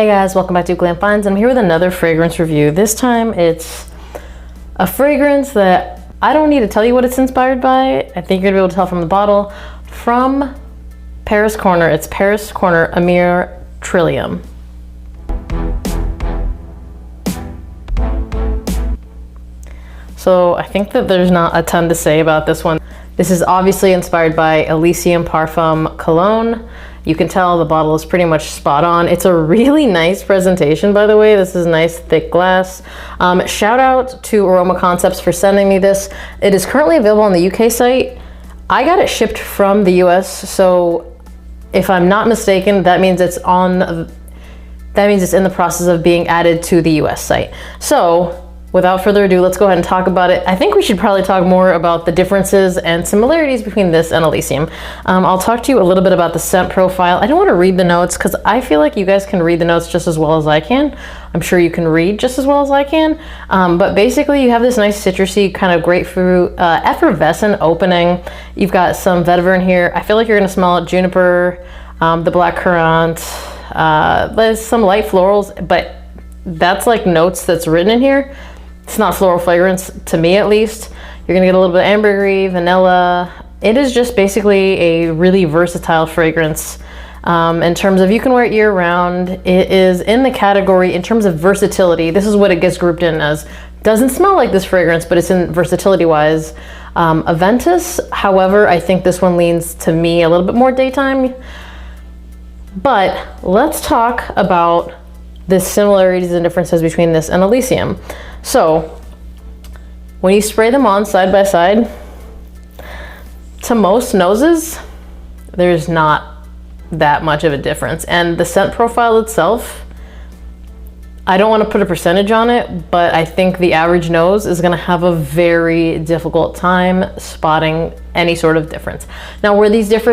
Hey guys, welcome back to Glam Finds. I'm here with another fragrance review. This time it's a fragrance that I don't need to tell you what it's inspired by. I think you're gonna be able to tell from the bottle. From Paris Corner, it's Paris Corner Emir Trillium. So I think that there's not a ton to say about this one. This is obviously inspired by Elysium Parfum Cologne. You can tell the bottle is pretty much spot on. It's a really nice presentation, by the way. This is nice, thick glass. Shout out to Aroma Concepts for sending me this. It is currently available on the UK site. I got it shipped from the US, so if I'm not mistaken, that means it's in the process of being added to the US site. So, without further ado, let's go ahead and talk about it. I think we should probably talk more about the differences and similarities between this and Elysium. I'll talk to you a little bit about the scent profile. I don't want to read the notes because I feel like you guys can read the notes just as well as I can. I'm sure you can read just as well as I can. But basically you have this nice citrusy kind of grapefruit, effervescent opening. You've got some vetiver in here. I feel like you're going to smell juniper, the black currant, there's some light florals, but that's like notes that's written in here. It's not floral fragrance, to me at least. You're gonna get a little bit of ambergris, vanilla. It is just basically a really versatile fragrance. In terms of you can wear it year round. It is in the category, in terms of versatility, this is what it gets grouped in as. Doesn't smell like this fragrance, but it's in versatility wise. Aventus, however, I think this one leans to me a little bit more daytime. But let's talk about the similarities and differences between this and Elysium. So when you spray them on side by side, to most noses, there's not that much of a difference. And the scent profile itself, I don't want to put a percentage on it, but I think the average nose is going to have a very difficult time spotting any sort of difference. Now where these differ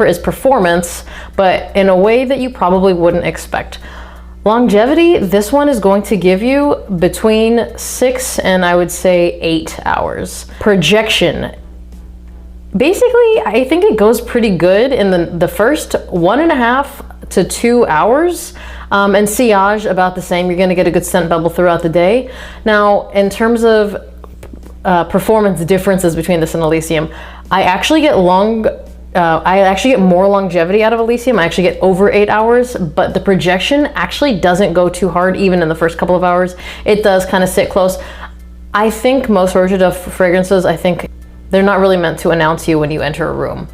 is performance, but in a way that you probably wouldn't expect. Longevity, this one is going to give you between 6 and I would say 8 hours. Projection, basically I think it goes pretty good in the first 1.5 to 2 hours. And sillage about the same. You're gonna get a good scent bubble throughout the day. Now in terms of performance differences between this and Elysium, I actually get more longevity out of Elysium. I actually get over 8 hours, but the projection actually doesn't go too hard even in the first couple of hours. It does kind of sit close. I think most Orchid fragrances, I think they're not really meant to announce you when you enter a room.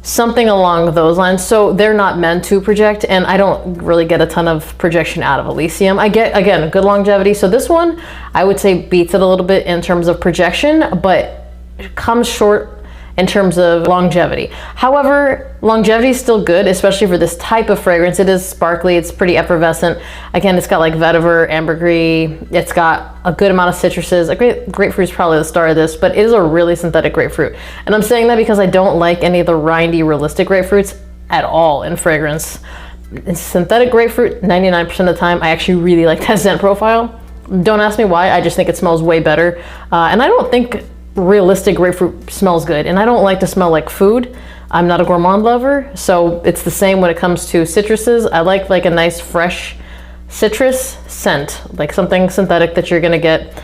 Something along those lines. So they're not meant to project, and I don't really get a ton of projection out of Elysium. I get, again, good longevity. So this one, I would say beats it a little bit in terms of projection, but comes short in terms of longevity. However, longevity is still good, especially for this type of fragrance. It is sparkly, it's pretty effervescent. Again, it's got like vetiver, ambergris, it's got a good amount of citruses. Grapefruit is probably the star of this, but it is a really synthetic grapefruit. And I'm saying that because I don't like any of the rindy, realistic grapefruits at all in fragrance. It's synthetic grapefruit, 99% of the time, I actually really like that scent profile. Don't ask me why, I just think it smells way better. And I don't think realistic grapefruit smells good, and I don't like to smell like food. I'm not a gourmand lover, so it's the same when it comes to citruses. I like a nice fresh citrus scent, like something synthetic that you're gonna get.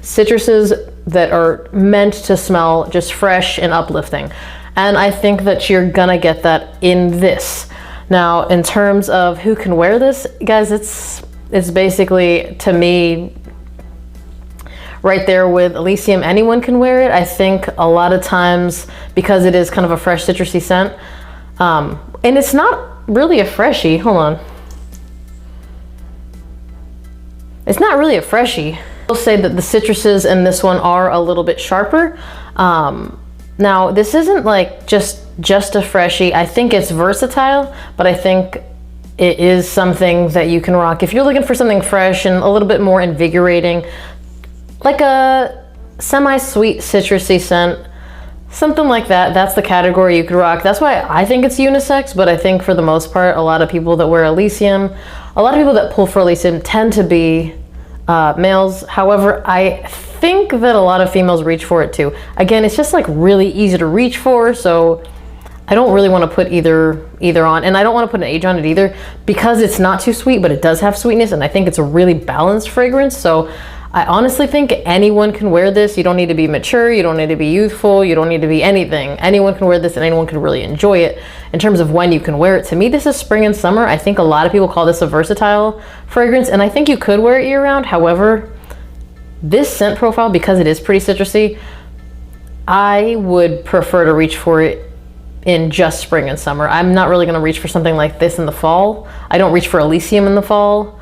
Citruses that are meant to smell just fresh and uplifting, and I think that you're gonna get that in this. Now in terms of who can wear this, guys, it's basically, to me, right there with Elysium. Anyone can wear it. I think a lot of times, because it is kind of a fresh citrusy scent, and it's not really a freshie. Hold on. It's not really a freshie. I'll say that the citruses in this one are a little bit sharper. Now this isn't like just a freshie. I think it's versatile, but I think it is something that you can rock if you're looking for something fresh and a little bit more invigorating. Like a semi-sweet citrusy scent, something like that. That's the category you could rock. That's why I think it's unisex, but I think for the most part, a lot of people that wear Elysium, a lot of people that pull for Elysium tend to be males. However, I think that a lot of females reach for it too. Again, it's just like really easy to reach for, so I don't really want to put either on, and I don't want to put an age on it either because it's not too sweet, but it does have sweetness, and I think it's a really balanced fragrance. So I honestly think anyone can wear this. You don't need to be mature, you don't need to be youthful, you don't need to be anything. Anyone can wear this and anyone can really enjoy it. In terms of when you can wear it, to me this is spring and summer. I think a lot of people call this a versatile fragrance, and I think you could wear it year round. However, this scent profile, because it is pretty citrusy, I would prefer to reach for it in just spring and summer. I'm not really going to reach for something like this in the fall. I don't reach for Elysium in the fall.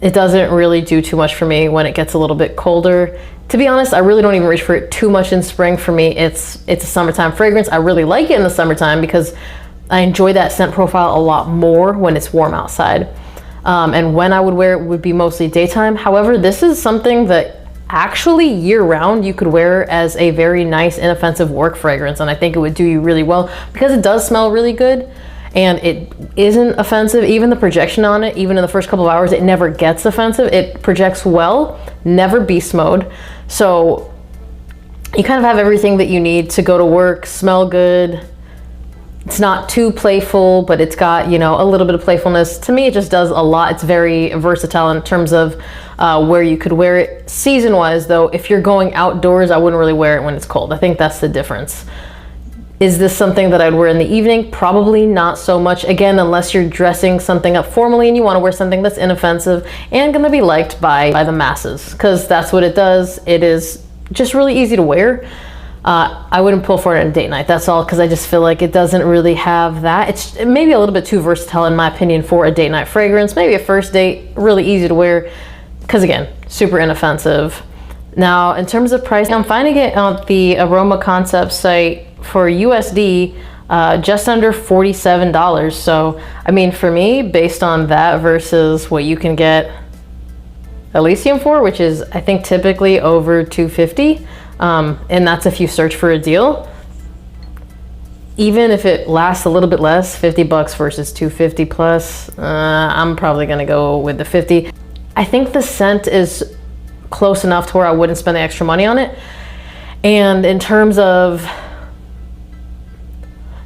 It doesn't really do too much for me when it gets a little bit colder. To be honest, I really don't even reach for it too much in spring. For me, it's a summertime fragrance. I really like it in the summertime because I enjoy that scent profile a lot more when it's warm outside. And when I would wear it would be mostly daytime. However, this is something that actually year-round you could wear as a very nice, inoffensive work fragrance, and I think it would do you really well because it does smell really good and it isn't offensive. Even the projection on it, even in the first couple of hours, it never gets offensive. It projects well, never beast mode. So you kind of have everything that you need to go to work, smell good. It's not too playful, but it's got, you know, a little bit of playfulness. To me, it just does a lot. It's very versatile in terms of where you could wear it. Season-wise, though, if you're going outdoors, I wouldn't really wear it when it's cold. I think that's the difference. Is this something that I'd wear in the evening? Probably not so much. Again, unless you're dressing something up formally and you want to wear something that's inoffensive and going to be liked by the masses, because that's what it does. It is just really easy to wear. I wouldn't pull for it on a date night, that's all, because I just feel like it doesn't really have that. It's maybe a little bit too versatile in my opinion for a date night fragrance. Maybe a first date, really easy to wear, because again, super inoffensive. Now, in terms of price, I'm finding it on the Aroma Concept site for USD just under $47. So, I mean, for me, based on that versus what you can get Elysium for, which is, I think, typically over $250, and that's if you search for a deal. Even if it lasts a little bit less, 50 bucks versus 250 plus, I'm probably gonna go with the 50. I think the scent is close enough to where I wouldn't spend the extra money on it. And in terms of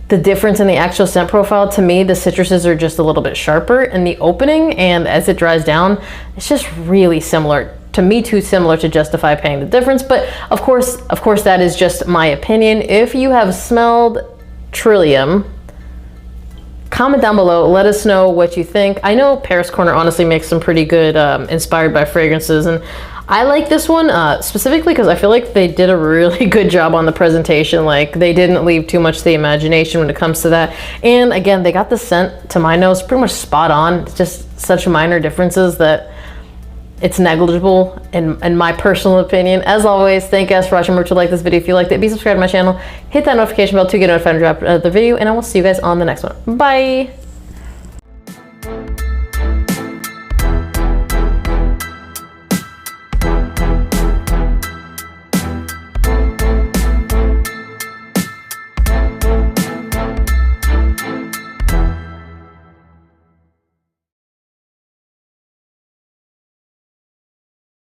the difference in the actual scent profile, to me, the citruses are just a little bit sharper in the opening, and as it dries down, it's just really similar. To me, too similar to justify paying the difference. But of course, that is just my opinion. If you have smelled Trillium, comment down below, let us know what you think. I know Paris Corner honestly makes some pretty good inspired by fragrances, and I like this one specifically because I feel like they did a really good job on the presentation. Like, they didn't leave too much to the imagination when it comes to that. And again, they got the scent, to my nose, pretty much spot on. It's just such minor differences that it's negligible in my personal opinion. As always, thank you guys for watching. Remember to like this video if you liked it. Be subscribed to my channel. Hit that notification bell to get notified when I drop the video, and I will see you guys on the next one. Bye!